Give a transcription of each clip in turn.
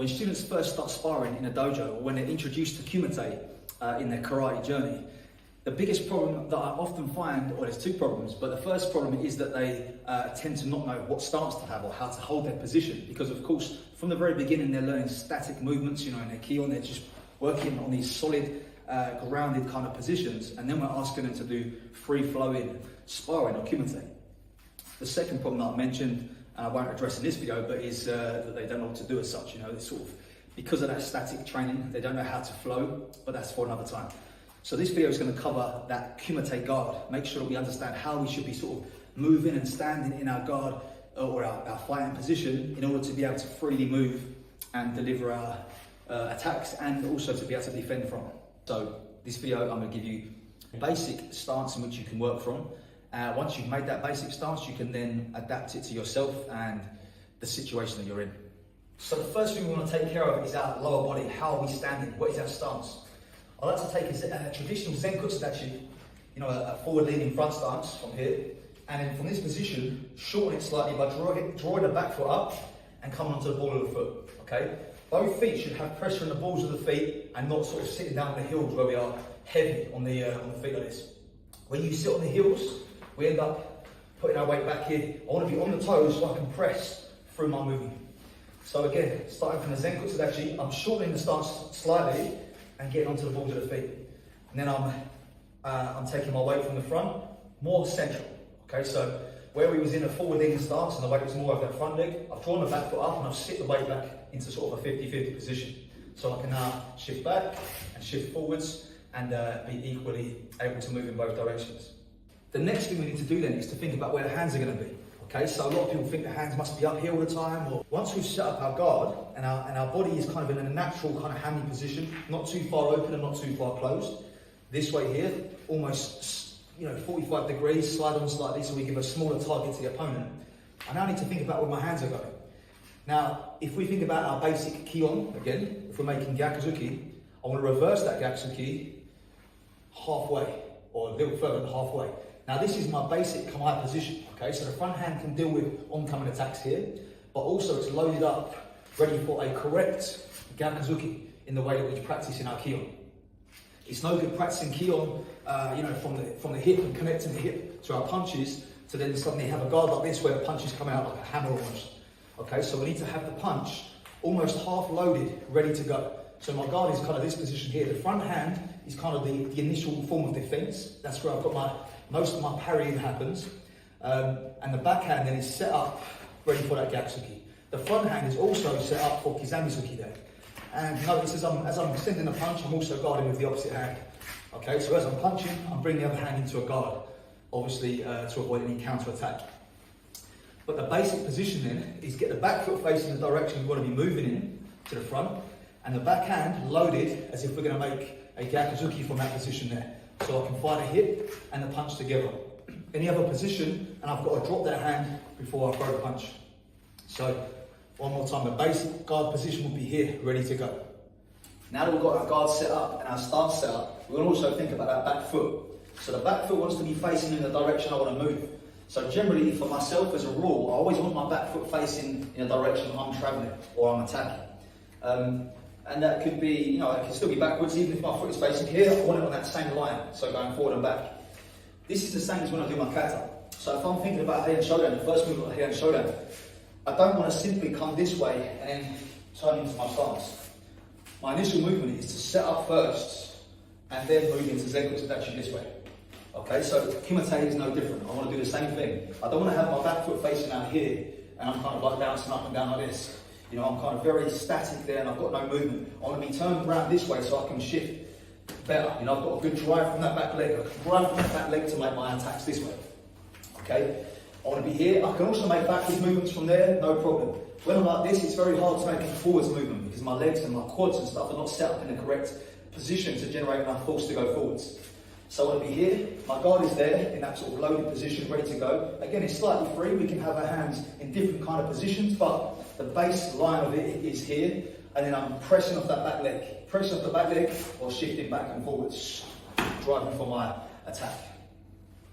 When students first start sparring in a dojo, or when they're introduced to kumite in their karate journey, the biggest problem that I often find, or there's two problems, but the first problem is that they tend to not know what stance to have or how to hold their position, because of course from the very beginning they're learning static movements, in their ki-on, they're just working on these solid, grounded kind of positions, and then we're asking them to do free-flowing sparring or kumite. The second problem that I mentioned, and I won't address in this video, but is that they don't know what to do as such. They sort of, because of that static training, they don't know how to flow, but that's for another time. So this video is going to cover that kumite guard, make sure that we understand how we should be sort of moving and standing in our guard or our fighting position in order to be able to freely move and deliver our attacks, and also to be able to defend from. So this video, I'm going to give you a basic stance in which you can work from. Once you've made that basic stance, you can then adapt it to yourself and the situation that you're in. So the first thing we want to take care of is our lower body. How are we standing? What is our stance? I like to take a traditional Zenkutsu Dachi, a forward-leaning front stance from here, and then from this position, shorten it slightly by drawing the back foot up and coming onto the ball of the foot. Okay, both feet should have pressure on the balls of the feet and not sort of sitting down on the heels where we are heavy on the feet like this. When you sit on the heels, we end up putting our weight back here. I want to be on the toes so I can press through my movement. So again, starting from the Zenkutsu Dachi, I'm shortening the stance slightly and getting onto the balls of the feet. And then I'm taking my weight from the front, more central. Okay, so where we was in a forward-leaning stance and the weight was more over that front leg, I've drawn the back foot up and I've sit the weight back into sort of a 50-50 position. So I can now shift back and shift forwards and be equally able to move in both directions. The next thing we need to do then is to think about where the hands are going to be. Okay, so a lot of people think the hands must be up here all the time. Or once we've set up our guard and our body is kind of in a natural kind of hammy position, not too far open and not too far closed. This way here, almost 45 degrees, slide on slightly so we give a smaller target to the opponent. I now need to think about where my hands are going. Now, if we think about our basic ki-on, again, if we're making Gyakuzuki, I want to reverse that Gyakuzuki halfway, or a little further than halfway. Now this is my basic kamae position, okay? So the front hand can deal with oncoming attacks here, but also it's loaded up, ready for a correct Gyakuzuki in the way that we practice in our ki-on. It's no good practicing ki-on, from the hip and connecting the hip to our punches, to then suddenly have a guard like this where the punches come out like a hammer almost. Okay, so we need to have the punch almost half loaded, ready to go. So my guard is kind of this position here. The front hand is kind of the initial form of defense. That's where I've got most of my parrying happens. And the backhand then is set up, ready for that Gyakuzuki. The front hand is also set up for Kizamizuki there. And notice as I'm sending a punch, I'm also guarding with the opposite hand. Okay, so as I'm punching, I'm bringing the other hand into a guard, obviously to avoid any counter attack. But the basic position then is get the back foot facing the direction we want to be moving in, to the front, and the back hand loaded as if we're going to make a Gyakuzuki from that position there. So I can fight a hit and the punch together. Any other position, and I've got to drop that hand before I throw the punch. So, one more time, the basic guard position will be here, ready to go. Now that we've got our guard set up and our stance set up, we're going to also think about that back foot. So the back foot wants to be facing in the direction I want to move. So generally, for myself as a rule, I always want my back foot facing in the direction I'm travelling or I'm attacking. And that could be, it can still be backwards, even if my foot is facing here, I want it on that same line, so going forward and back. This is the same as when I do my kata. So if I'm thinking about Heian Shodan, the first move of Heian Shodan, I don't want to simply come this way and then turn into my stance. My initial movement is to set up first, and then move into Zenkutsu Dachi this way. Okay, so kumite is no different. I want to do the same thing. I don't want to have my back foot facing out here, and I'm kind of like bouncing up and down like this. I'm kind of very static there and I've got no movement. I want to be turned around this way so I can shift better. I've got a good drive from that back leg. I can drive from that back leg to make my attacks this way. Okay? I want to be here. I can also make backwards movements from there, no problem. When I'm like this, it's very hard to make a forwards movement because my legs and my quads and stuff are not set up in the correct position to generate enough force to go forwards. So I want to be here, my guard is there in that sort of loaded position, ready to go. Again, it's slightly free, we can have our hands in different kind of positions, but the base line of it is here, and then I'm pressing off that back leg. Pressing off the back leg, or shifting back and forwards, driving for my attack.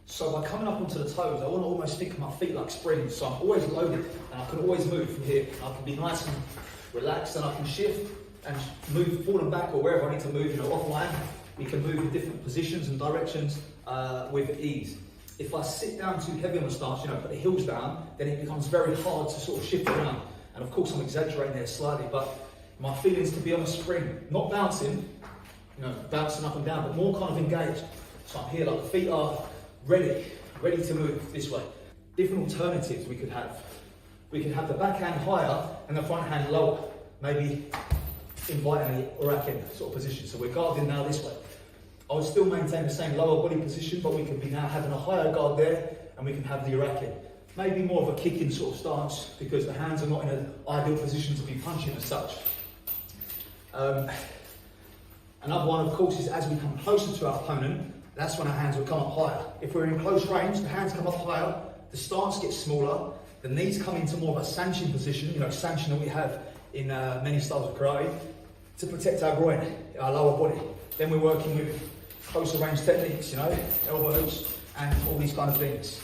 So by coming up onto the toes, I want to almost think of my feet like springs, so I'm always loaded, and I can always move from here. I can be nice and relax, and I can shift and move forward and back or wherever I need to move, offline. We can move in different positions and directions with ease. If I sit down too heavy on the stance, put the heels down, then it becomes very hard to sort of shift around. And of course I'm exaggerating there slightly, but my feelings to be on the spring, not bouncing, bouncing up and down, but more kind of engaged. So I'm here, like the feet are ready to move this way. Different alternatives we could have. We could have the backhand higher and the front hand lower, maybe inviting the Uraken sort of position. So we're guarding now this way. I would still maintain the same lower body position, but we can be now having a higher guard there, and we can have the Uraken. Maybe more of a kicking sort of stance, because the hands are not in an ideal position to be punching as such. Another one, of course, is as we come closer to our opponent, that's when our hands will come up higher. If we're in close range, the hands come up higher, the stance gets smaller, the knees come into more of a sanchin position, sanchin that we have in many styles of karate, to protect our groin, our lower body. Then we're working with closer range techniques, elbows and all these kind of things.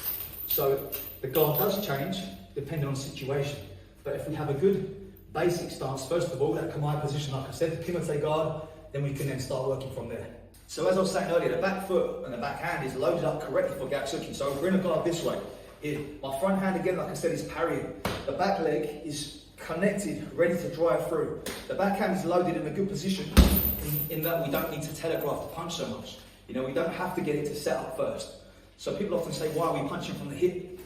So the guard does change depending on the situation. But if we have a good basic stance, first of all, that Kamae position, like I said, the Kumite guard, then we can then start working from there. So as I was saying earlier, the back foot and the back hand is loaded up correctly for Gatsuki. So we're in a guard this way. My front hand, again, like I said, is parrying. The back leg is connected, ready to drive through. The back hand is loaded in a good position in that we don't need to telegraph the punch so much. We don't have to get it to set up first. So people often say, why are we punching from the hip?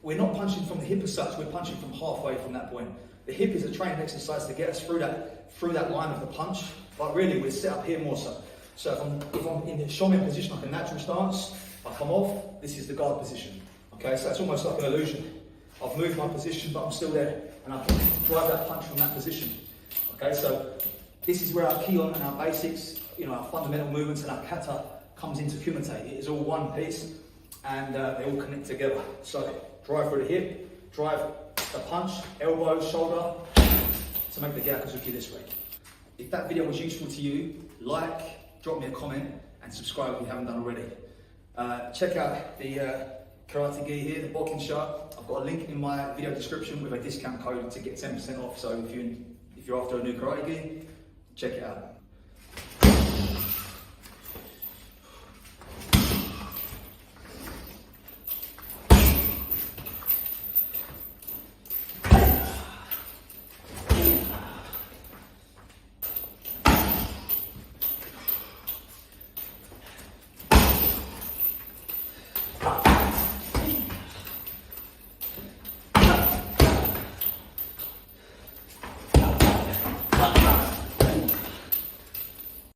We're not punching from the hip as such, we're punching from halfway from that point. The hip is a training exercise to get us through that line of the punch, but really we're set up here more so. So if I'm in the shomen position, like a natural stance, I come off, this is the guard position. Okay, so that's almost like an illusion. I've moved my position, but I'm still there, and I can drive that punch from that position. Okay, so this is where our Kion and our basics, our fundamental movements and our kata comes into Kumite. It is all one piece, and they all connect together. So drive through the hip, drive the punch, elbow, shoulder, to make the Gyakuzuki this way. If that video was useful to you, drop me a comment, and subscribe if you haven't done already. Check out the karate gi here, the Bokken shirt. I've got a link in my video description with a discount code to get 10% off. So if you're after a new karate gi, check it out.